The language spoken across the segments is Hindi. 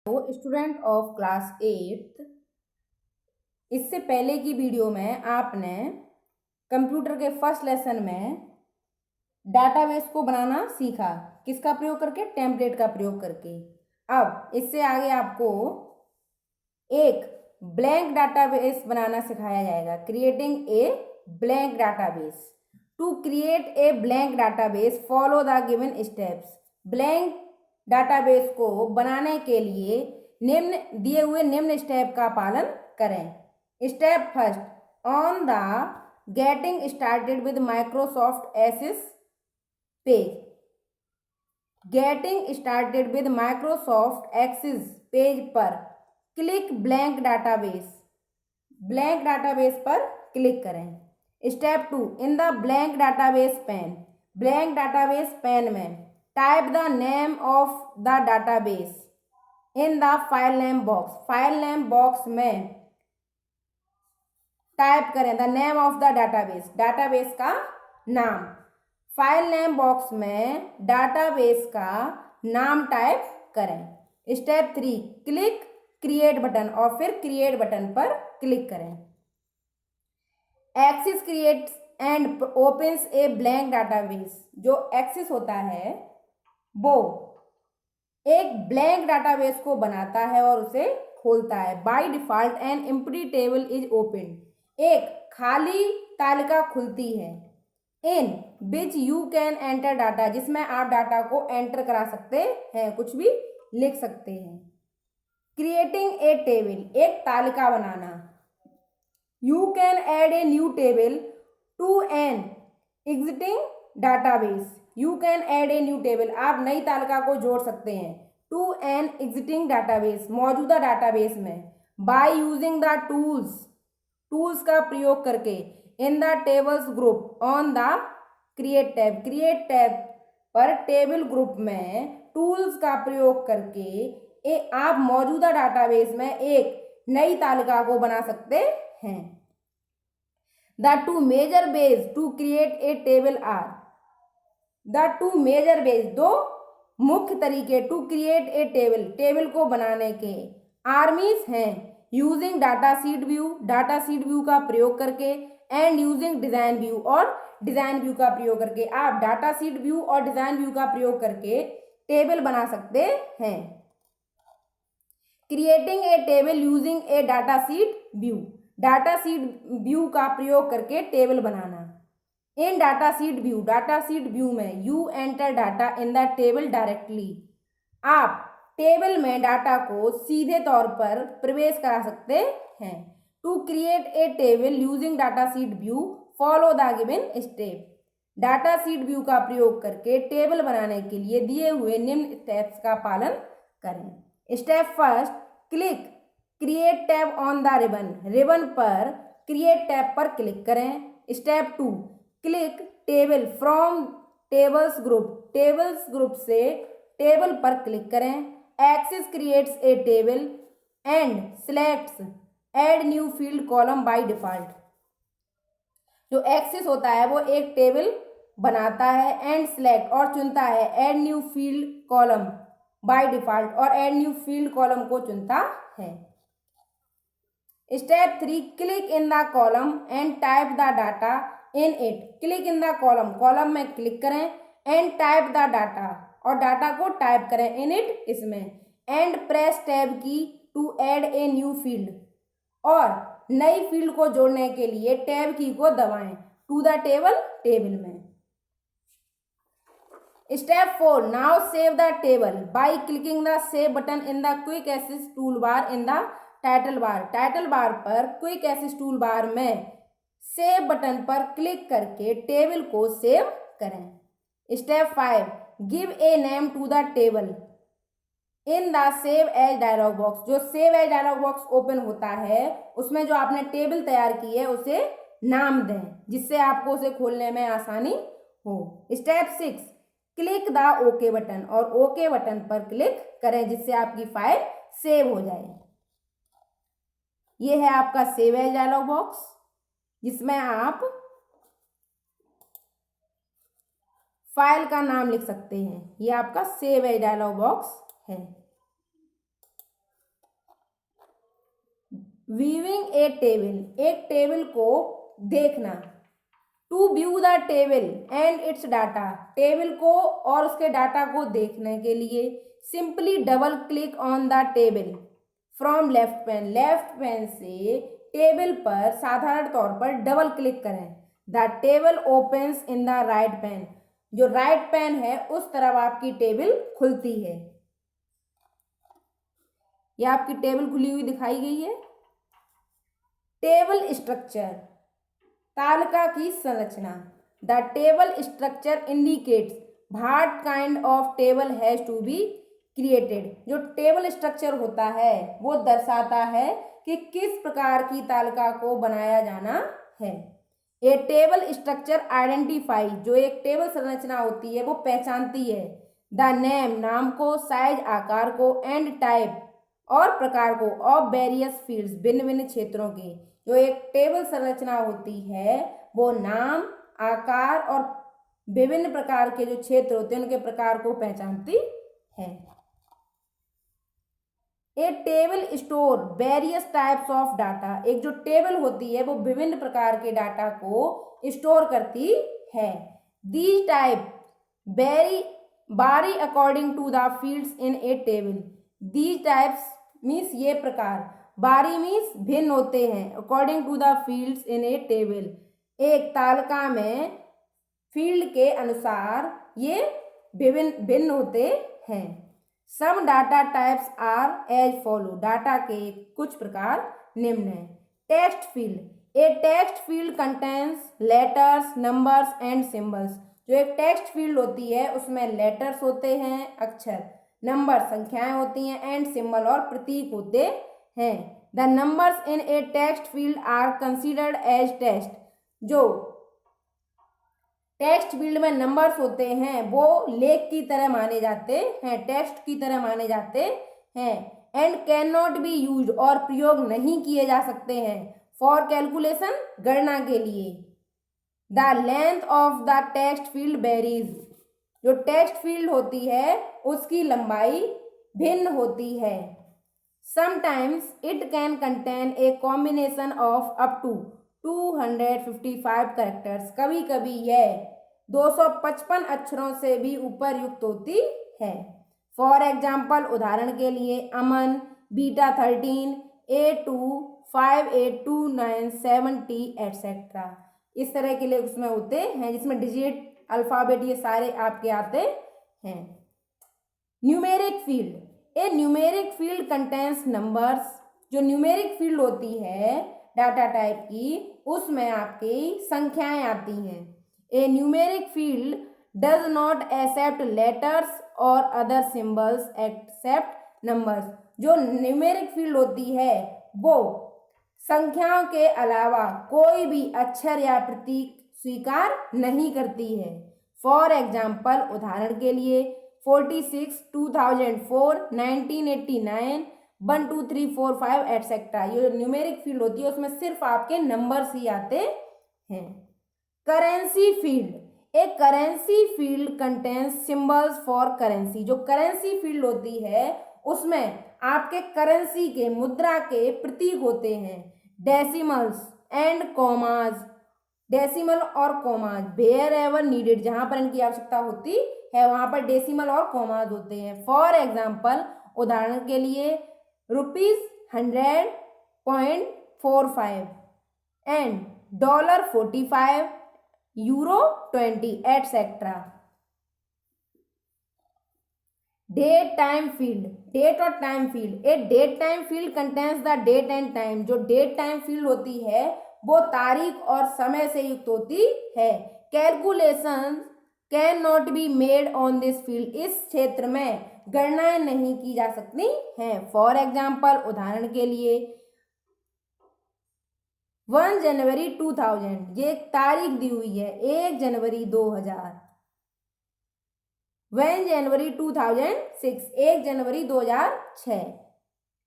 तो स्टूडेंट ऑफ क्लास 8, इससे पहले की वीडियो में आपने कंप्यूटर के फर्स्ट लेसन में डाटाबेस को बनाना सीखा। किसका प्रयोग करके? टेम्पलेट का प्रयोग करके। अब इससे आगे आपको एक ब्लैंक डाटाबेस बनाना सिखाया जाएगा। Creating a blank database. To create a blank database follow the given steps. Blank database को बनाने के लिए दिए हुए निम्न स्टेप का पालन करें। Step first, on the getting started with Microsoft Access page. Getting started with Microsoft Access page पर click blank database. Blank database पर क्लिक करें। Step 2, in the blank database pane. Blank database pane में type the name of the database in the file name box. File name box में टाइप करें the name of the database, database का नाम। फाइल नेम बॉक्स में डाटाबेस का नाम टाइप करें। स्टेप 3, क्लिक क्रिएट बटन और फिर क्रिएट बटन पर क्लिक करें। Access creates and opens a blank database. जो एक्सेस होता है वो एक ब्लैंक डाटाबेस को बनाता है और उसे खोलता है। By default an empty table is open. एक खाली तालिका खुलती है। In which you can enter data, जिसमें आप डाटा को एंटर करा सकते हैं, कुछ भी लिख सकते हैं। क्रिएटिंग ए टेबल, एक तालिका बनाना। You can add a new table to an existing database. You can add a new table, आप नई तालिका को जोड़ सकते हैं। टू एन एग्जिस्टिंग डाटाबेस, मौजूदा डाटाबेस में। By using the tools, tools का प्रयोग करके। In the tables group on the create tab. Create tab पर टेबल ग्रुप में टूल्स का प्रयोग करके आप मौजूदा डाटाबेस में एक नई तालिका को बना सकते हैं। The two major ways to create a table are. The two major ways, दो मुख्य तरीके to create a table, table को बनाने के आर्मीज हैं। Using data sheet view, data sheet view का प्रयोग करके। एंड यूजिंग डिजाइन व्यू, और डिजाइन व्यू का प्रयोग करके। आप डाटा सीट व्यू और डिजाइन व्यू का प्रयोग करके टेबल बना सकते हैं। Creating a table using a data sheet view, data sheet view का प्रयोग करके टेबल बनाना। इन डाटा सीट व्यू में you enter data in the table directly. आप टेबल में डाटा को सीधे तौर पर प्रवेश करा सकते हैं। To create a table using data sheet view follow the given step. Data sheet view का प्रयोग करके टेबल बनाने के लिए दिए हुए निम्न स्टेप्स का पालन करें। Step first, click create tab on the ribbon. Ribbon पर क्रिएट टैब पर क्लिक करें। Step 2, click table from tables group. Tables group से टेबल पर क्लिक करें। Access creates a table and selects add new field column by default. जो एक्सेस होता है वो एक टेबल बनाता है। एंड सिलेक्ट, और चुनता है add new field column by default, और ऐड न्यू फील्ड कॉलम को चुनता है। Step 3, click in the column and type the data in it. Click in the column, column में क्लिक करें। एंड टाइप द डाटा, और डाटा को टाइप करें इन इट, इसमें। And press tab key to add a new field, और नई फील्ड को जोड़ने के लिए टैब की को दबाएं टू द टेबल, टेबल में। Step 4, now save the table by clicking the save button in the quick access tool bar in the title bar. Title bar पर क्विक एक्सेस टूल बार में सेव बटन पर क्लिक करके टेबल को सेव करें। Step 5, give a name to the table in the save as dialog box. जो save as dialog box open होता है उसमें जो आपने टेबल तैयार की है उसे नाम दें, जिससे आपको उसे खोलने में आसानी हो। Step 6, click the okay button, और ओके बटन पर क्लिक करें जिससे आपकी फाइल सेव हो जाए। यह है आपका सेव एज डायलॉग बॉक्स, जिसमें आप फाइल का नाम लिख सकते हैं। यह आपका सेव एज डायलॉग बॉक्स है। व्यूइंग ए टेबल, एक टेबल को देखना। To view the table and its data, table को और उसके डाटा को देखने के लिए simply double click on the table from left pane, left pane से टेबल पर साधारण तौर पर डबल क्लिक करें। The table opens in the right pane, जो राइट पैन है उस तरफ आपकी टेबल खुलती है। यह आपकी टेबल खुली हुई दिखाई गई है। टेबल स्ट्रक्चर, तालिका की संरचना। The table structure indicates what kind of table has to be created, जो टेबल स्ट्रक्चर होता है वो दर्शाता है कि किस प्रकार की तालिका को बनाया जाना है। ए टेबल स्ट्रक्चर आइडेंटिफाई, जो एक टेबल संरचना होती है वो पहचानती है द नेम, नाम को, साइज आकार को, एंड टाइप और प्रकार को, ऑफ वेरियस फील्ड्स, भिन्न भिन्न क्षेत्रों के। जो एक टेबल संरचना होती है वो नाम, आकार और विभिन्न प्रकार के जो क्षेत्र होते हैं उनके प्रकार को पहचानती है। A table store various types of data, एक जो टेबल होती है वो विभिन्न प्रकार के डाटा को स्टोर करती है। These type vary according to the fields in a table, these types means ये प्रकार, बारी मीन्स भिन्न होते हैं, according to the fields in a table, एक तालिका में फील्ड के अनुसार ये भिन्न होते हैं। Some data types are as follow, data के कुछ प्रकार निम्न है। Text field, a text field contains letters, numbers and symbols, जो एक टेक्स्ट फील्ड होती है उसमें लेटर्स होते हैं, अक्षर, नंबर संख्याएं होती हैं, एंड सिंबल और प्रतीक होते हैं। The numbers in a text field are considered as text, जो टेक्स्ट फील्ड में नंबर्स होते हैं वो लेख की तरह माने जाते हैं, टेक्स्ट की तरह माने जाते हैं। And can not be use, और प्रयोग नहीं किए जा सकते हैं, फॉर कैलकुलेशन, गणना के लिए। The length of the text field varies, जो टेक्स्ट फील्ड होती है उसकी लंबाई भिन्न होती है। Sometimes it can contain a combination of up to 255 characters, कभी कभी यह 255 अक्षरों से भी ऊपर युक्त होती है। फॉर एग्जाम्पल, उदाहरण के लिए, अमन, बीटा 13, A2, 5829, 70 एटसेट्रा, इस तरह के लिए उसमें होते हैं जिसमें डिजिट, अल्फाबेट ये सारे आपके आते हैं। न्यूमेरिक फील्ड, ए न्यूमेरिक फील्ड कंटेन्स नंबर्स, जो न्यूमेरिक फील्ड होती है डाटा टाइप की उसमें आपकी संख्याएं आती हैं। A numeric field does not accept letters और अदर सिंबल्स एक्सेप्ट नंबर्स, जो न्यूमेरिक फील्ड होती है वो संख्याओं के अलावा कोई भी अक्षर या प्रतीक स्वीकार नहीं करती है। फॉर एग्जाम्पल, उदाहरण के लिए, 46, 2004, 1989, 1 2 3 4 5 एटसेट्रा, ये न्यूमेरिक फील्ड होती है उसमें सिर्फ आपके नंबर्स ही आते हैं। Currency field, A currency field contains symbols for currency, जो करेंसी फील्ड होती है उसमें आपके करेंसी के, मुद्रा के प्रतीक होते हैं। डेसिमल्स एंड कॉमाज, डेसिमल और कॉमाज वेयर एवर नीडेड, जहां पर इनकी आवश्यकता होती है वहां पर डेसिमल और कॉमाज होते हैं। फॉर एग्जाम्पल, उदाहरण के लिए, ₹100.45 and $45, €20 etcetera. Date time field, date और time field, a date time field contains the date and time, जो डेट टाइम फील्ड होती है वो तारीख और समय से युक्त होती है। Calculation can not be made on this field, इस क्षेत्र में गणनाएं नहीं की जा सकती हैं। फॉर एग्जाम्पल, उदाहरण के लिए, 1 जनवरी 2000, ये एक तारीख दी हुई है, 1 जनवरी 2000। 1 जनवरी 2006, 1 जनवरी 2006।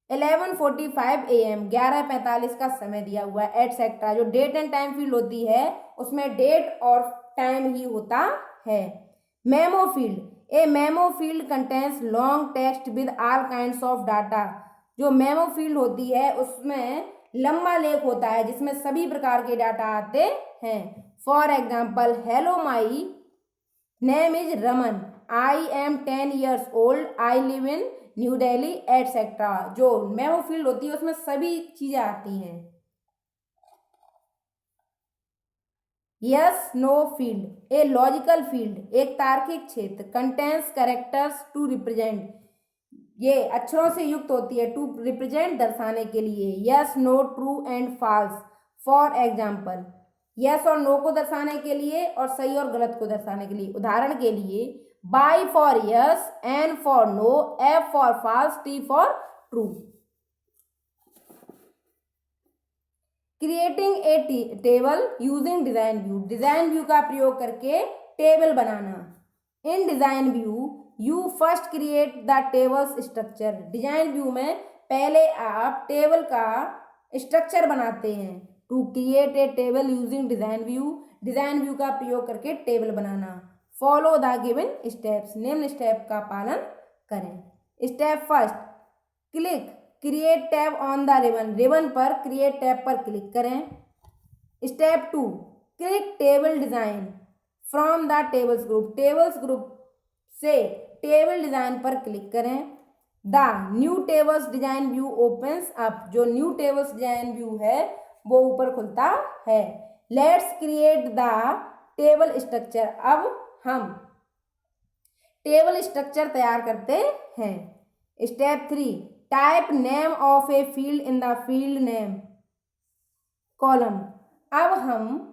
11:45 AM, 11:45 का समय दिया हुआ है, एटसेट्रा। जो डेट एंड टाइम फील्ड होती है उसमें डेट और टाइम ही होता है। Memo field, A memo field contains long text with all kinds of data, जो मेमो फील्ड होती है उसमें लंबा लेख होता है जिसमें सभी प्रकार के डाटा आते हैं। For example, hello my name is Raman, I am 10 years old, I live in new Delhi etcetera. जो मेमो फील्ड होती है उसमें सभी चीजें आती हैं। Yes know field, a logical field, एक तार्किक क्षेत्र। कंटेंस कैरेक्टर्स टू रिप्रेजेंट, ये अक्षरों से युक्त होती है, टू रिप्रेजेंट दर्शाने के लिए। Yes no true and false, for example, yes और नो को दर्शाने के लिए और सही और गलत को दर्शाने के लिए। उदाहरण के लिए, Y for yes, N for no, F for false, T for true. Creating a table using design view, design view का प्रयोग करके टेबल बनाना। In design view you first create the tables structure, design view में पहले आप टेबल का स्ट्रक्चर बनाते हैं। To create a table using design view, design view का प्रयोग करके टेबल बनाना। फॉलो द गिवन स्टेप्स, निम्न स्टेप का पालन करें। Step first, click create tab on the ribbon, ribbon पर क्रिएट टैब पर क्लिक करें। Step two, click table design from the tables group, tables group से टेबल डिजाइन पर क्लिक करें। The new tables design view opens up, जो न्यू टेबल्स डिजाइन व्यू है वो ऊपर खुलता है। Let's create the table structure, अब हम टेबल स्ट्रक्चर तैयार करते हैं। Step three, type name of a field in the field name column, अब हम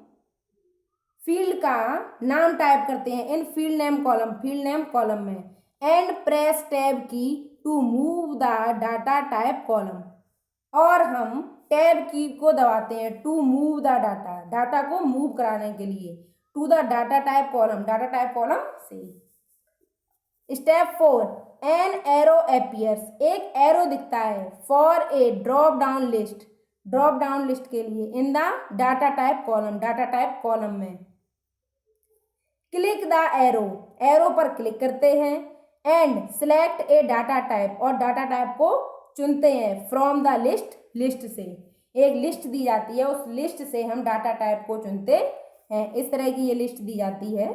फील्ड का नाम टाइप करते हैं in field name column, field name column में। And press tab key to move the data type column, और हम टैब की को दबाते हैं to move the data, data को मूव कराने के लिए, to the data type column, data type column से। Step four, an arrow appears, एक एरो दिखता है for a drop down list, drop down list के लिए इन the data type column, data type column में। क्लिक द एरो, एरो पर क्लिक करते हैं। And select A data type, और डाटा टाइप को चुनते हैं फ्रॉम द लिस्ट, लिस्ट से एक लिस्ट दी जाती है, उस लिस्ट से हम डाटा टाइप को चुनते हैं। इस तरह की ये लिस्ट दी जाती है,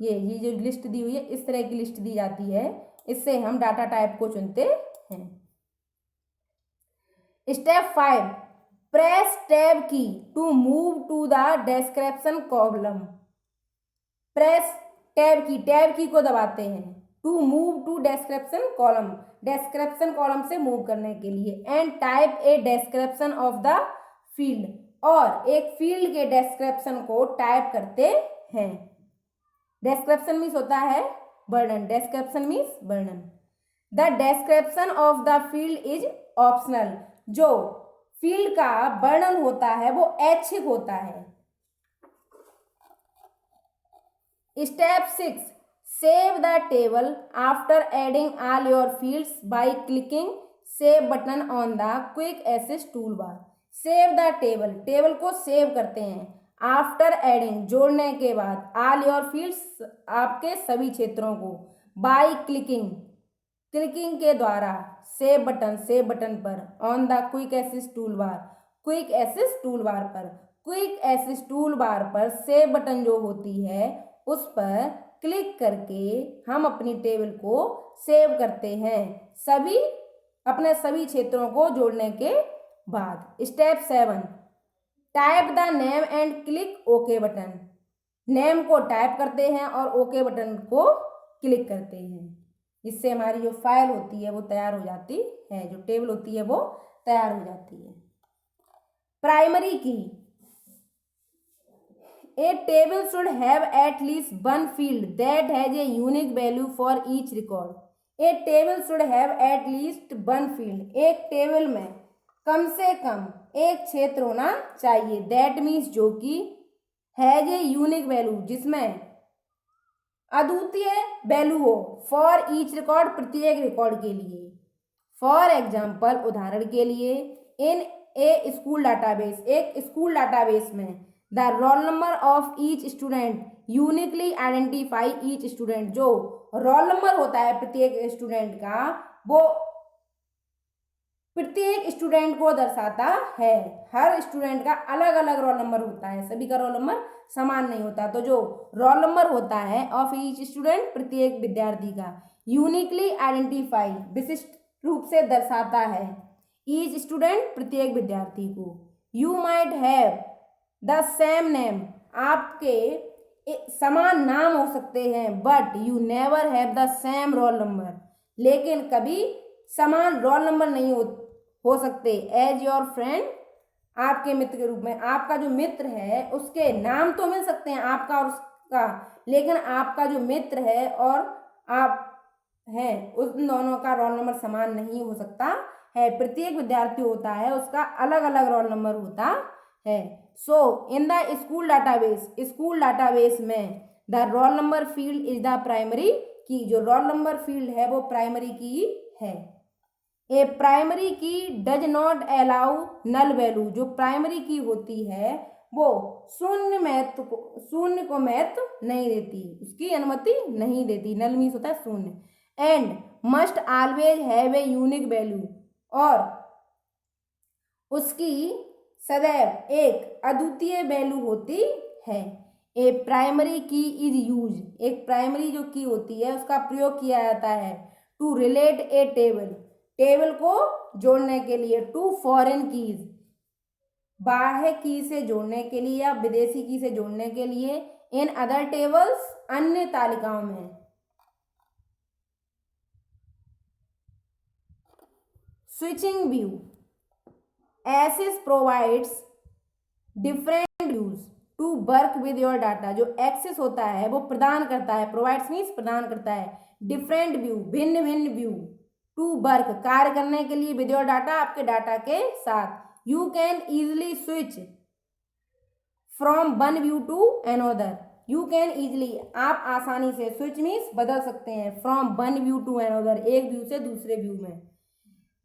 ये जो लिस्ट दी हुई है इस तरह की लिस्ट दी जाती है, इससे हम डाटा टाइप को चुनते हैं। Step five, press tab key to move to the description column, press tab की को दबाते हैं to move to description column, description column से मूव करने के लिए। And type a description of the field, और एक फील्ड के डिस्क्रिप्शन को टाइप करते हैं। डिस्क्रिप्शन मीन्स होता है वर्णन, डिस्क्रिप्शन मीन्स वर्णन। The description of the field is optional, जो फील्ड का वर्णन होता है वो ऐच्छिक होता है। Step six, save the table after adding all your fields by clicking save button on the quick access tool bar. Save the table, table को सेव करते हैं। आफ्टर एडिंग, जोड़ने के बाद। ऑल योर फील्ड्स, आपके सभी क्षेत्रों को। बाय क्लिकिंग, क्लिकिंग के द्वारा। सेव बटन, सेव बटन पर। On the quick access tool bar, quick access tool bar पर। क्विक एक्सेस टूल बार पर सेव बटन जो होती है उस पर क्लिक करके हम अपनी टेबल को सेव करते हैं, सभी अपने सभी क्षेत्रों को जोड़ने के बाद। Step seven, type the name and click okay button, name को टाइप करते हैं और ओके बटन को क्लिक करते हैं। इससे हमारी जो फाइल होती है वो तैयार हो जाती है, जो टेबल होती है वो तैयार हो जाती है। प्राइमरी की, A table should have at least one field that has a unique value for each record. A table should have at least one field. एक टेबल में कम से कम एक क्षेत्र होना चाहिए। That means जो कि has a unique value, जिसमें अद्वितीय वैल्यू हो। For each record, प्रत्येक रिकॉर्ड के लिए। For example, उदाहरण के लिए, in a school database, एक स्कूल डाटाबेस में the roll number of each student uniquely identify each student, जो रोल नंबर होता है प्रत्येक स्टूडेंट का वो प्रत्येक स्टूडेंट को दर्शाता है। हर स्टूडेंट का अलग अलग रोल नंबर होता है, सभी का रोल नंबर समान नहीं होता। तो जो रोल नंबर होता है ऑफ ईच स्टूडेंट, प्रत्येक विद्यार्थी का, यूनिकली आइडेंटिफाई, विशिष्ट रूप से दर्शाता है, ईच स्टूडेंट, प्रत्येक विद्यार्थी को। You might have the same name, आपके समान नाम हो सकते हैं, but you never have the same roll number, लेकिन कभी समान रोल नंबर नहीं हो सकते। एज योर फ्रेंड, आपके मित्र के रूप में, आपका जो मित्र है उसके नाम तो मिल सकते हैं आपका और उसका, लेकिन आपका जो मित्र है और आप हैं, उन दोनों का रोल नंबर समान नहीं हो सकता है। प्रत्येक विद्यार्थी होता है उसका अलग अलग रोल नंबर होता है। So in the school database, school database में the roll number field is the primary key, जो रोल नंबर फील्ड है वो प्राइमरी की है। A primary key does not allow null value, जो प्राइमरी की होती है वो शून्य को महत्व नहीं देती, उसकी अनुमति नहीं देती। नल मीन्स होता है शून्य। And must always have a unique value, और उसकी सदैव एक अद्वितीय वैल्यू होती है। A primary key is use, एक प्राइमरी जो की होती है उसका प्रयोग किया जाता है to relate a table, table को जोड़ने के लिए, टू फॉरेन कीज, बाह्य की से जोड़ने के लिए या विदेशी की से जोड़ने के लिए, इन अदर टेबल्स, अन्य तालिकाओं में। Switching view, access provides different views to work with your data, जो एक्सेस होता है वो प्रदान करता है, प्रोवाइड्स मीन्स प्रदान करता है, डिफरेंट व्यू, भिन्न भिन्न व्यू, टू वर्क, कार्य करने के लिए, विद योर डाटा, आपके डाटा के साथ। You can easily switch from one view to another, you can easily, आप आसानी से, स्विच मीन्स बदल सकते हैं, from one view to another, एक व्यू से दूसरे व्यू में।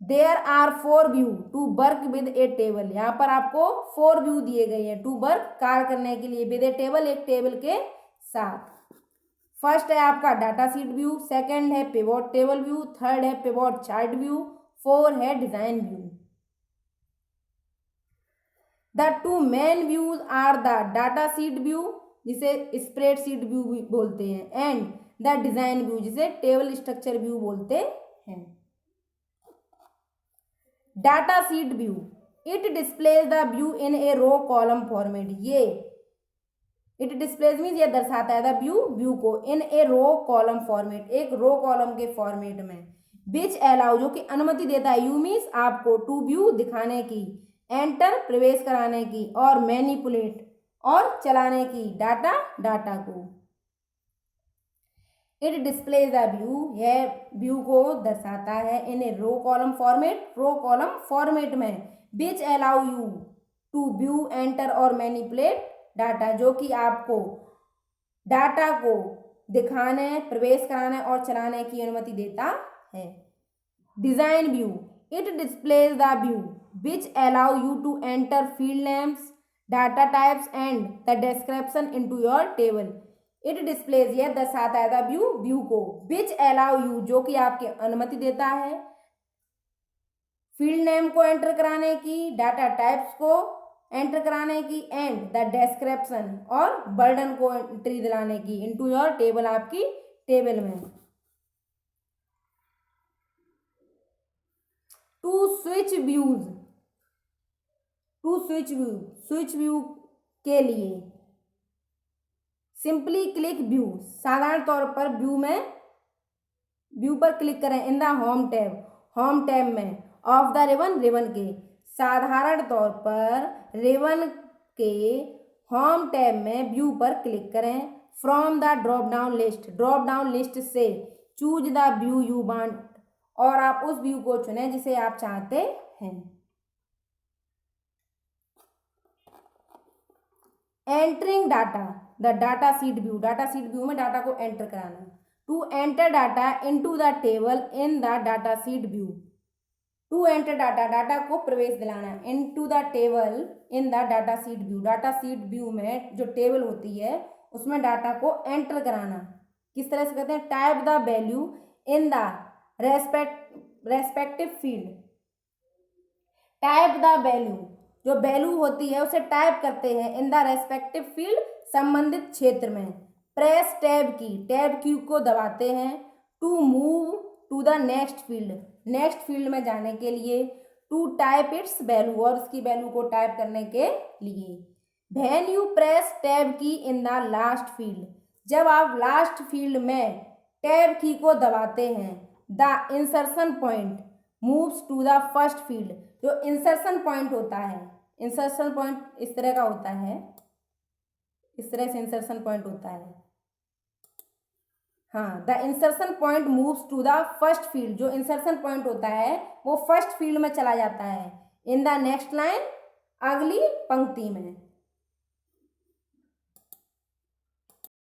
There are 4 view to work with a table, यहाँ पर आपको 4 व्यू दिए गए हैं टू वर्क, कार्य करने के लिए, विद ए टेबल, एक टेबल के साथ। फर्स्ट है आपका डाटा सीट व्यू, सेकंड है पिवोट टेबल व्यू, थर्ड है पिवोट चार्ट व्यू, 4 है design view. The two main views are the data sheet view, जिसे स्प्रेडशीट व्यू भी बोलते हैं, एंड द डिजाइन व्यू, जिसे टेबल स्ट्रक्चर व्यू बोलते हैं। Data sheet view, it displays the view in a row column format, ये इट डिस्प्लेज मीन्स ये दर्शाता है द व्यू को, इन ए रो कॉलम फॉर्मेट, एक रो कॉलम के फॉर्मेट में। विच अलाउ, जो कि अनुमति देता है, यू मीन्स आपको, टू व्यू दिखाने की, एंटर प्रवेश कराने की, और मैनिपुलेट और चलाने की, डाटा को। इट डिस्प्लेज द व्यू, यह व्यू को दर्शाता है, in a row column format, row column format में। Which allow you to view, enter और मैनिपुलेट डाटा, जो कि आपको डाटा को दिखाने, प्रवेश कराने और चलाने की अनुमति देता है। Design view, it displays the view which allow you to enter field names, data types and the description into your table. It displays, यह दर्शाता है द व्यू को, विच अलाउ यू, जो कि आपकी अनुमति देता है, फील्ड नेम को एंटर कराने की, डाटा टाइप्स को एंटर कराने की, एंड द डिस्क्रिप्शन, और बर्डन को एंट्री दिलाने की, इनटू योर टेबल, आपकी टेबल में। To switch views, switch view के लिए सिंपली क्लिक व्यू, साधारण तौर पर व्यू पर क्लिक करें, इन द होम टैब में, ऑफ द रिबन के, साधारण तौर पर रिबन के होम टैब में व्यू पर क्लिक करें। From the drop down list से choose the view you want, और आप उस व्यू को चुनें जिसे आप चाहते हैं। Entering data, the data sheet view में डाटा को एंटर कराना। To enter data into the table in the data sheet view, to enter data को प्रवेश दिलाना, into the table in the data sheet view में जो टेबल होती है उसमें डाटा को एंटर कराना। किस तरह से कहते हैं, type the value in the respective field, type the value, जो वैल्यू होती है उसे टाइप करते हैं इन द रेस्पेक्टिव फील्ड, संबंधित क्षेत्र में। प्रेस टैब की, टैब की को दबाते हैं। To move to the next field, next field में जाने के लिए। टू टाइप इट्स वैल्यू, और उसकी वैल्यू को टाइप करने के लिए। व्हेन यू प्रेस टैब की इन द लास्ट फील्ड, जब आप लास्ट फील्ड में टैब की को दबाते हैं, the insertion point moves to the first field, जो इंसर्शन पॉइंट होता है, इंसर्शन पॉइंट इस तरह का होता है, इस तरह से इंसर्शन पॉइंट होता है। हाँ, the insertion point moves to the first field, जो इंसर्शन पॉइंट होता है वो फर्स्ट फील्ड में चला जाता है। इन द नेक्स्ट लाइन, अगली पंक्ति में।